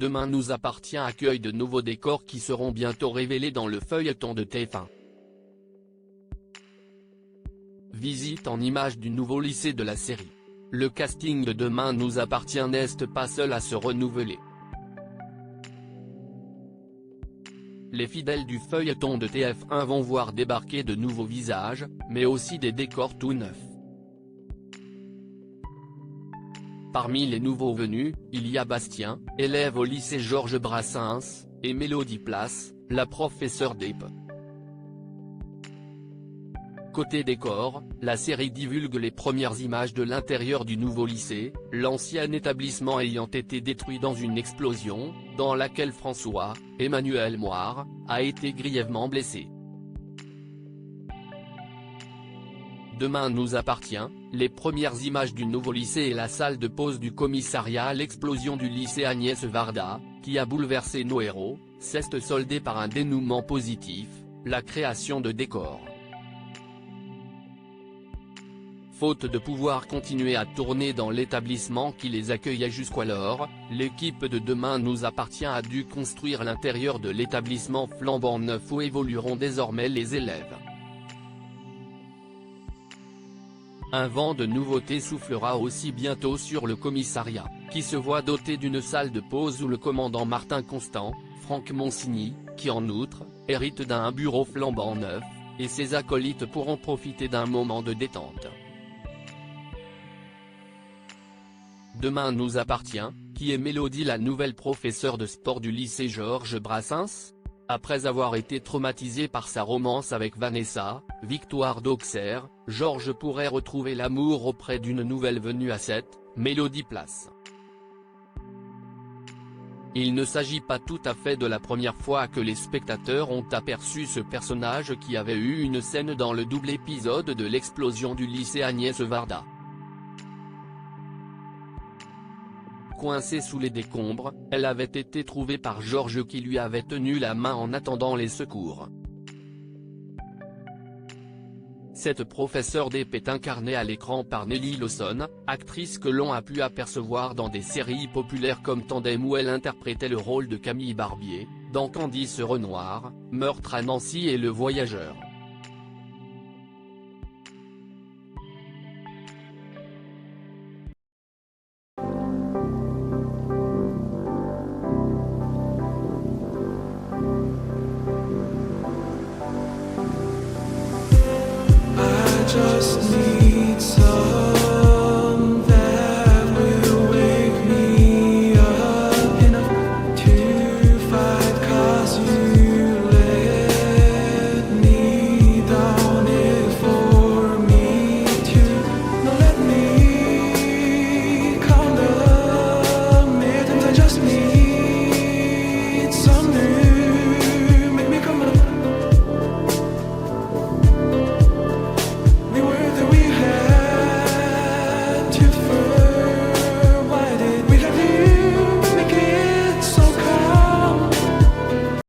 Demain nous appartient accueille de nouveaux décors qui seront bientôt révélés dans le feuilleton de TF1. Visite en images du nouveau lycée de la série. Le casting de Demain nous appartient n'est pas seul à se renouveler. Les fidèles du feuilleton de TF1 vont voir débarquer de nouveaux visages, mais aussi des décors tout neufs. Parmi les nouveaux venus, il y a Bastien, élève au lycée Georges Brassens, et Mélodie Place, la professeure d'EP. Côté décor, la série divulgue les premières images de l'intérieur du nouveau lycée, l'ancien établissement ayant été détruit dans une explosion, dans laquelle François, Emmanuel Moire, a été grièvement blessé. Demain nous appartient, les premières images du nouveau lycée et la salle de pause du commissariat à l'explosion du lycée Agnès Varda, qui a bouleversé nos héros, s'est soldée par un dénouement positif, la création de décors. Faute de pouvoir continuer à tourner dans l'établissement qui les accueillait jusqu'alors, l'équipe de Demain nous appartient a dû construire l'intérieur de l'établissement flambant neuf où évolueront désormais les élèves. Un vent de nouveautés soufflera aussi bientôt sur le commissariat, qui se voit doté d'une salle de pause où le commandant Martin Constant, Franck Monsigny, qui en outre, hérite d'un bureau flambant neuf, et ses acolytes pourront profiter d'un moment de détente. Demain nous appartient, qui est Mélodie la nouvelle professeure de sport du lycée Georges Brassens. Après avoir été traumatisé par sa romance avec Vanessa, Victoire d'Auxerre, Georges pourrait retrouver l'amour auprès d'une nouvelle venue à 7, Mélodie Place. Il ne s'agit pas tout à fait de la première fois que les spectateurs ont aperçu ce personnage qui avait eu une scène dans le double épisode de l'explosion du lycée Agnès Varda. Coincée sous les décombres, elle avait été trouvée par Georges qui lui avait tenu la main en attendant les secours. Cette professeure d'EP est incarnée à l'écran par Nelly Lawson, actrice que l'on a pu apercevoir dans des séries populaires comme Tandem où elle interprétait le rôle de Camille Barbier, dans Candice Renoir, Meurtre à Nancy et Le Voyageur.